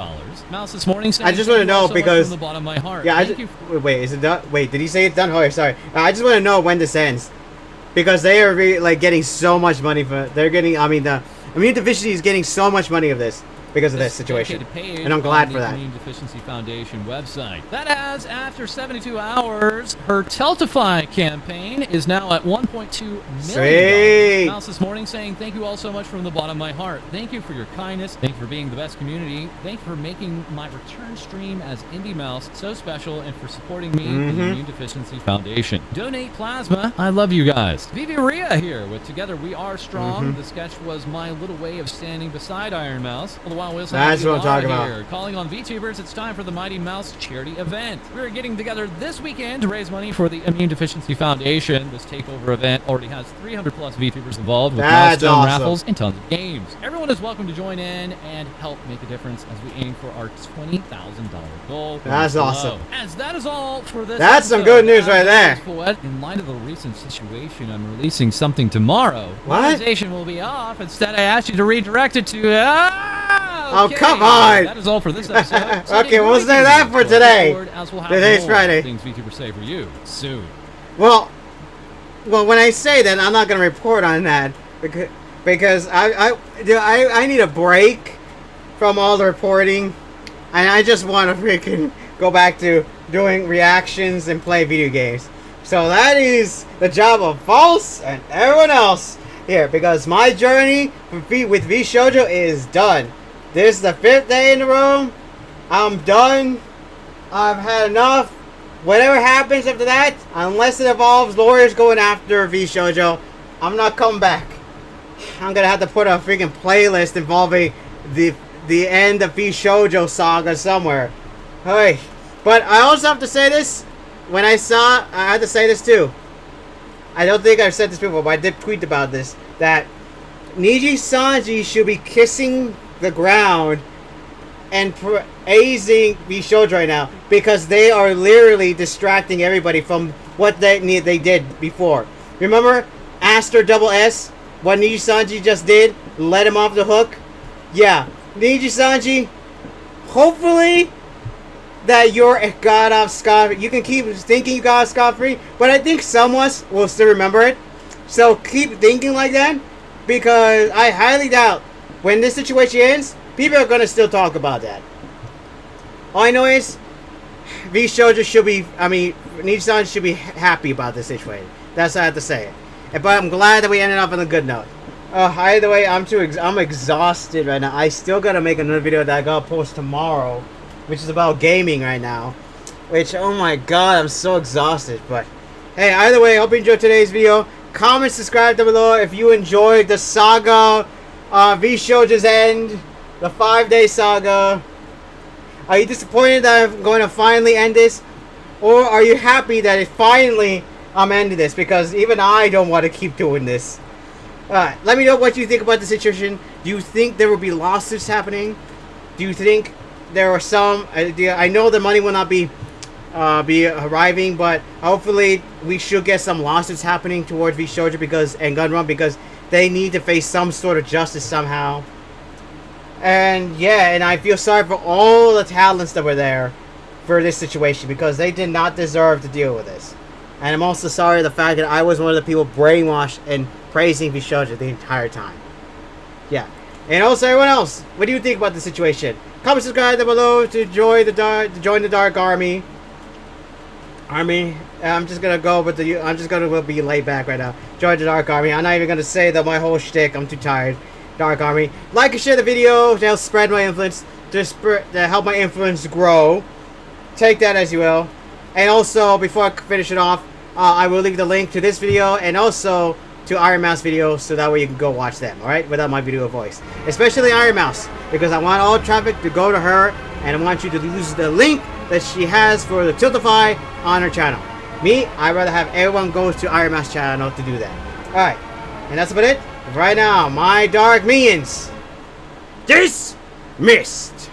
Mouse this morning saying, I just want to "Thank you know all so much because from the bottom of my heart. yeah, Thank you wait, is it done? Wait, did he say it's done? Oh, sorry. I just want to know when this ends because they are like getting so much money for. They're getting. I mean, the Immune Deficiency is getting so much money of this because of this situation, dedicated page and I'm glad on for the that. Immune Deficiency Foundation website. That has, after 72 hours, her Teltify campaign is now at $1.2 million. Sweet. Mouse this morning saying, thank you all so much from the bottom of my heart. Thank you for your kindness. Thank you for being the best community. Thank you for making my return stream as Indie Mouse so special and for supporting me, the Immune Deficiency Foundation. Donate plasma. I love you guys. Vivi Ria here with Together We Are Strong. The sketch was my little way of standing beside Iron Mouse. All the while we also That's have what I'm talking Yvonne about. here, calling on VTubers. It's time for the Mighty Mouse charity event. We're getting together this weekend to raise money for the Immune Deficiency Foundation. This takeover event already has 300 plus VTubers involved with That's milestone awesome. raffles and tons of games. Everyone is welcome to join in and help make a difference as we aim for our $20,000 goal. That's Below. awesome. As that is all for this. That's some episode. good news right there. In light of the recent situation, I'm releasing something tomorrow. What? Monetization will be off. Instead, I asked you to redirect it to. Oh, Okay. come on. That is all for this episode. Okay, we'll stay say that for today. As we'll have Today's more Friday. Things VTubers say for you soon. Well, when I say that, I'm not gonna report on that because I need a break from all the reporting, and I just want to freaking go back to doing reactions and play video games. So that is the job of False and everyone else here, because my journey with Vshojo is done. This is the 5th day in a row. I'm done. I've had enough. Whatever happens after that, unless it involves lawyers going after Vshojo, I'm not coming back. I'm gonna have to put a freaking playlist involving the end of Vshojo saga somewhere. Hey, but I also have to say this. I had to say this too. I don't think I've said this before, but I did tweet about this. That Niji Sanji should be kissing the ground and praising Vshojo right now, because they are literally distracting everybody from what they did before. Remember Aster Double S? What Niji Sanji just did? Let him off the hook? Yeah. Niji Sanji, hopefully that you're got off scot-free. You can keep thinking you got off scot-free, but I think some of us will still remember it. So keep thinking like that, because I highly doubt when this situation ends, people are going to still talk about that. All I know is Vshojo should be, Niji-san should be happy about this situation. That's what I have to say. But I'm glad that we ended up on a good note. Either way, I'm exhausted right now. I still got to make another video that I got to post tomorrow, which is about gaming right now. Which, oh my god, I'm so exhausted. But hey, either way, I hope you enjoyed today's video. Comment, subscribe down below if you enjoyed the saga, Vshojo's end, the 5-day saga. Are you disappointed that I'm going to finally end this? Or are you happy that it finally I'm ending this? Because even I don't want to keep doing this. Alright, let me know what you think about the situation. Do you think there will be lawsuits happening? Do you think there are some... I know the money will not be arriving, but hopefully we should get some lawsuits happening towards Vshojo and Gunrun because they need to face some sort of justice somehow. And yeah, and I feel sorry for all the talents that were there for this situation because they did not deserve to deal with this. And I'm also sorry the fact that I was one of the people brainwashed and praising Vshojo the entire time. Yeah. And also everyone else, what do you think about the situation? Comment, subscribe down below to join the Dark Army. I'm just gonna go with the. I'm just gonna be laid back right now. Join the Dark Army. I'm not even gonna say that my whole shtick. I'm too tired. Dark Army. Like and share the video to help spread my influence. To help my influence grow. Take that as you will. And also, before I finish it off, I will leave the link to this video and also to Iron Mouse video, so that way you can go watch them. All right, without my video voice, especially Iron Mouse, because I want all traffic to go to her, and I want you to use the link that she has for the Tiltify on her channel. Me, I'd rather have everyone go to Iron Mouse channel to do that. Alright, and that's about it. Right now, my dark minions. Dismissed.